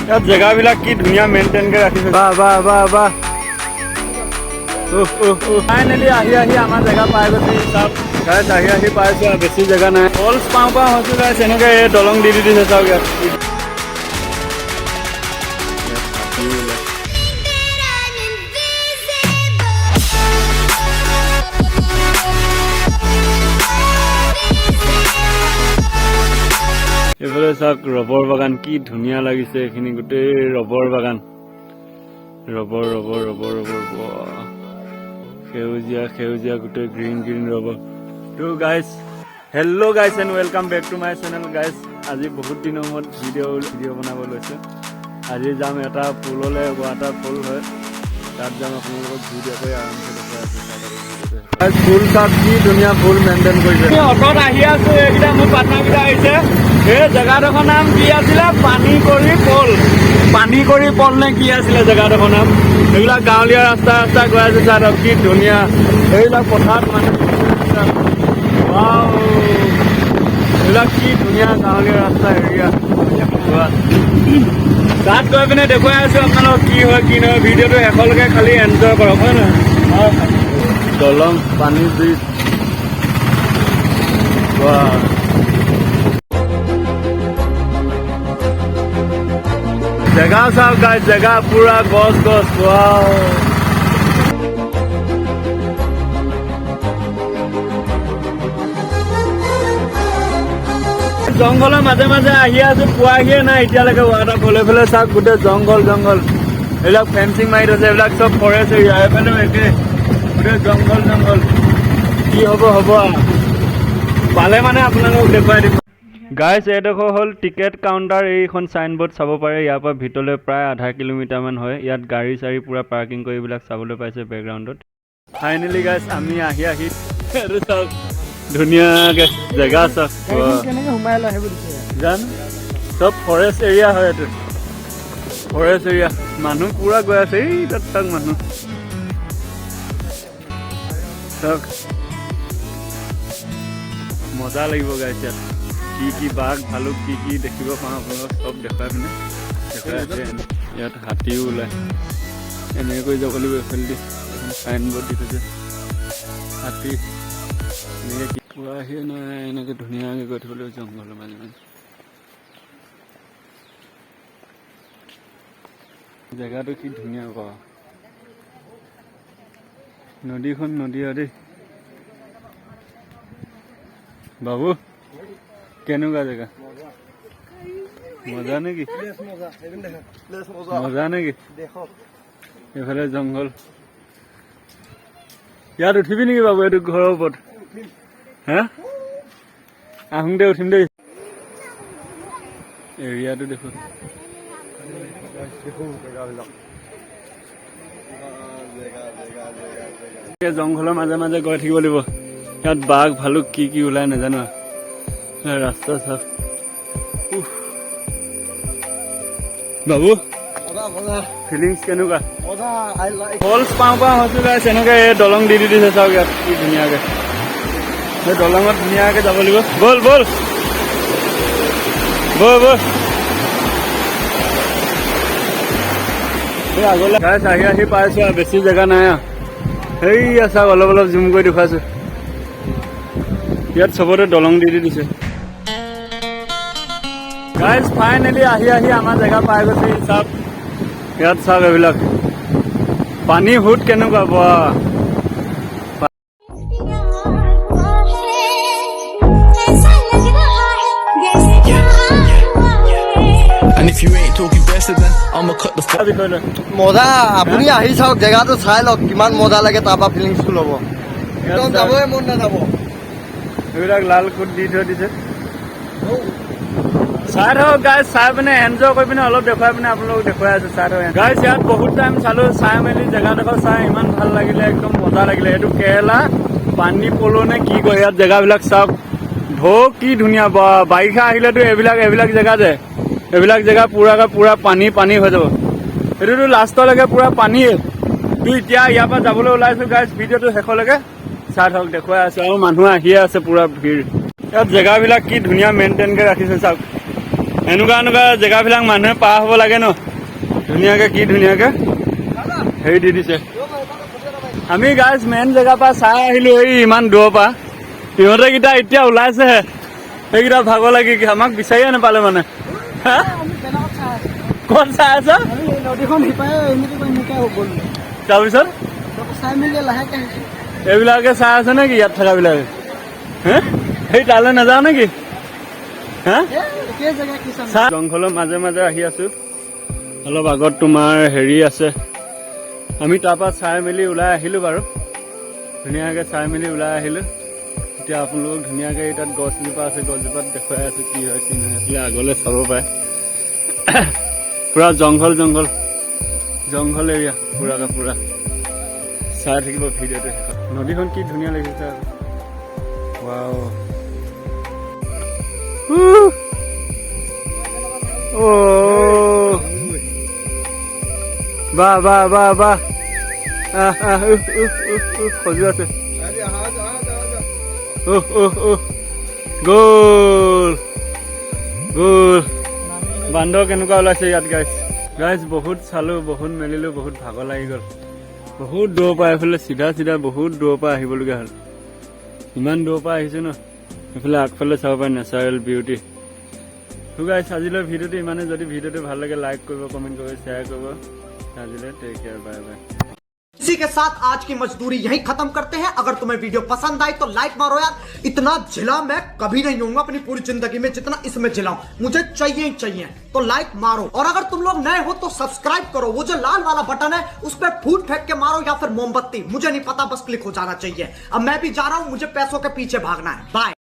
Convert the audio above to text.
ইয়াত জেগাবিলাক কি ধুনীয়া মেইনটেইনকৈ ৰাখিছে। বাহ বাহ বাহ বাহ। ফাইনেলি আহি আমাৰ জেগা পাই গৈছে। চাওক গাইছ আহি পাইছোঁ আৰু বেছি জেগা নাই। ফলছ পাওঁ হৈছোঁ গাইছ এনেকৈ এই দলং দি দিছে চাওক ইয়াত। এইফালে চাওক ৰবৰ বাগান কি ধুনীয়া লাগিছে এইখিনি গোটেই ৰবৰ বাগান। ৰবৰ ৰবৰ ৰবৰ ৰবৰ সেউজীয়া সেউজীয়া গোটেই গ্ৰীণ গ্ৰীণ ৰবৰ। তো guys hello' guys and welcome back to my channel guys. আজি বহুত দিনৰ মূৰত ভিডিঅ' বনাব লৈছোঁ। আজি যাম এটা পুললৈ, ৱাটাৰ পুল হয়, তাত যাম আপোনালোকক ভিডিঅ' কৰি আৰামছে দেখুৱাই আছোঁ। ফুল চাওক কি ধুনীয়া ফুল মেইনটেইন কৰিছে। অটত আহি আছোঁ, এইকেইটা মোৰ পাৰ্টনাৰকেইটা আহিছে। এই জেগাডোখৰ নাম কি আছিলে? পানীকৰি পল নে কি আছিলে জেগাডোখৰ নাম? এইবিলাক গাঁৱলীয়া ৰাস্তা গৈ আছে চাওক কি ধুনীয়া। এইবিলাক পথাৰত মানে এইবিলাক কি ধুনীয়া গাঁৱলীয়া ৰাস্তা এৰিয়া। তাত গৈ পিনে দেখুৱাই আছোঁ আপোনালোকক কি হয় কি নহয়। ভিডিঅ'টো শেষলৈকে খালি এনজয় কৰক, হয় নহয়? দলং পানী ব্ৰিজ জেগা চাওক গাইজ, জেগা পুৰা গছ গছ। জংঘলৰ মাজে মাজে আহি আছো, পোৱাহিয়ে নাই এতিয়ালৈকে ৱাটাৰ ফল। এইফালে চাওক গোটেই জংঘল এইবিলাক ফেঞ্চিং মাৰি থৈছে, এইবিলাক চব ফৰেষ্ট এৰিয়া। এইফালেও একে গোটেই জংঘল কি হ'ব পালে মানে আপোনালোকক দেখুৱাই দিম গাইজ। এইডোখৰ হ'ল টিকেট কাউণ্টাৰ। এইখন চাইনবোৰ্ড চাব পাৰে। ইয়াৰ পৰা ভিতৰলৈ প্ৰায় আধা কিলোমিটাৰমান হয়। ইয়াত গাড়ী চাড়ী পূৰা পাৰ্কিং কৰি এইবিলাক চাবলৈ পাইছে বেকগ্ৰাউণ্ডত। ফাইনেলি গাইজ আমি আহি এইটো চাওক ধুনীয়াকৈ জেগা চাওক। জানো চব ফৰেষ্ট এৰিয়া হয়, এইটো ফৰেষ্ট এৰিয়া। মানুহ পূৰা গৈ আছে, এই তাত চাওক মানুহ চাওক। মজা লাগিব গাইজ। ইয়াত কি বাঘ ভালুক কি দেখিব পাওঁ আপোনালোকক চব দেখুৱাই পিনে দেখুৱাই আছে। ইয়াত হাতীও ওলায়, এনেকৈ কৰি যাব লাগিব। এইফালেদি এখন চাইনবোৰ্ড দি থৈছে, হাতী এনেকৈ পোৱাহিয়ে নাই। এনেকৈ ধুনীয়াকৈ গৈ থাকিব লাগিব জংঘলৰ মাজে মাজে। জেগাটো কি ধুনীয়া পাওঁ। নদীখন নদী আৰু দেই। বাবু কেনেকুৱা জেগা? মজা নেকি? মজা নেকি? এইফালে জংঘল। ইয়াত উঠিবি নেকি বাবু? এইটো ঘৰৰ ওপৰত হা? আহোঁ দে, উঠিম দেই। এৰিয়াটো দেখোন জংঘলৰ মাজে মাজে গৈ থাকিব লাগিব। ইয়াত বাঘ ভালুক কি ওলাই নাজানো। ৰাস্তা চাওক। বাবু ফিলিংছ কেনেকুৱা? ফলছ পাওঁ হৈছোঁ গাইছ। এনেকৈ এই দলং দি দিছে চাওক ইয়াত কি ধুনীয়াকৈ। এই দলঙত ধুনীয়াকৈ যাব লাগিব। ব'ল এই আগলৈ গাইছ আহি পাইছোঁ আৰু বেছি জেগা নাই আৰু। সেইয়া চাওক অলপ জুম কৰি দেখুৱাইছোঁ। ইয়াত চবতে দলং দি দিছে গাইজ। ফাইনেলি আহি আমাৰ জেগা পাই গৈছে। চাওক ইয়াত চাওক এইবিলাক পানী সুত কেনেকুৱা পোৱা। মজা। আপুনি আহি চাওক, জেগাটো চাই লওক কিমান মজা লাগে। তাৰপৰা ফিলিংছটো ল'ব, একদম যাবই মন নাযাব। এইবিলাক লাল খুঁট দি থৈ দিছে। চাই থাকক গাইজ, চাই পিনে এনজয় কৰি পিনে অলপ দেখুৱাই পিনে আপোনালোকক দেখুৱাই আছোঁ। চাই থাকক গাইজ। ইয়াত বহুত টাইম চালোঁ, চাই মেলি জেগাডোখৰ চাই ইমান ভাল লাগিলে, একদম মজা লাগিলে। এইটো কেৰেলা পানী পলো নে কি কয়। ইয়াত জেগাবিলাক চাওক কি ধুনীয়া। বাৰিষা আহিলেতো এইবিলাক জেগা পুৰা পানী হৈ যাব। এইটোতো লাষ্টলৈকে পুৰা পানীয়ে। তো এতিয়া ইয়াৰ পৰা যাবলৈ ওলাইছোঁ গাইজ। ভিডিঅ'টো শেষলৈকে চাই থাকক, দেখুৱাই আছোঁ। আৰু মানুহ আহিয়ে আছে পুৰা ভিৰ। ইয়াত জেগাবিলাক কি ধুনীয়া মেইনটেইনকৈ ৰাখিছে চাওক। এনেকুৱা এনেকুৱা জেগাবিলাক মানুহে পাৰ হ'ব লাগে ন ধুনীয়াকে কি ধুনীয়াকে হেৰি দি দিছে আমি গাইজ মেইন জেগাৰ পৰা চাই আহিলো এই ইমান দূৰৰ পৰা সিহঁতে কেইটা এতিয়া ওলাইছেহে সেইকেইটা ভাগৰ লাগি আমাক বিচাৰিয়ে নাপালে মানে ক'ত চাই আছ নদীখন সিপাৰে এনেকে গ'ল তাৰপিছত চাই মেলি লাহেকে এইবিলাকে চাই আছে নেকি ইয়াত থকাবিলাকে হে সেই তালৈ নাযাওঁ নেকি হা জংঘলৰ মাজে মাজে আহি আছো অলপ আগত তোমাৰ হেৰি আছে আমি তাৰ পৰা চাই মেলি ওলাই আহিলো বাৰু ধুনীয়াকে চাই মেলি ওলাই আহিলো এতিয়া আপোনালোকক ধুনীয়াকে তাত গছজোপা আছে গছজোপাত দেখুৱাই আছো কি হয় কি নহয় আছিলে আগলৈ চাব পাৰে পুৰা জংঘল জংঘল জংঘল এৰিয়া পুৰা চাই থাকিব ভিডিঅ'টো শেষত নদীখন কি ধুনীয়া লাগিছে ৱাও বাহ বাহ বাহ বাহ খজু আছে গ'ল গ'ল বান্দৰ কেনেকুৱা ওলাইছে ইয়াত গাইজ বহুত চালো বহুত মেলিলো বহুত ভাগৰ লাগি গ'ল বহুত দূৰৰ পৰা এইফালে চিধা চিধা বহুত দূৰৰ পৰা আহিবলগীয়া হ'ল ইমান দূৰৰ পৰা আহিছো ন এইফালে আগফালে চাব পাৰে নেচাৰেল বিউটি তো গাইজ আজিলৈ ভিডিঅ'টো ইমানে যদি ভিডিঅ'টো ভাল লাগে লাইক কৰিব কমেণ্ট কৰিব শ্বেয়াৰ কৰিব আজিলৈ টেক কেয়াৰ বাই বাই इसी के साथ आज की मजदूरी यहीं खत्म करते हैं अगर तुम्हें वीडियो पसंद आई तो लाइक मारो यार इतना झिला मैं कभी नहीं होऊंगा अपनी पूरी जिंदगी में जितना इसमें झिलाऊं मुझे चाहिए ही चाहिए तो लाइक मारो और अगर तुम लोग नए हो तो सब्सक्राइब करो वो जो लाल वाला बटन है उस पर फूट फेंक के मारो या फिर मोमबत्ती मुझे नहीं पता बस क्लिक हो जाना चाहिए अब मैं भी जा रहा हूं मुझे पैसों के पीछे भागना है बाय।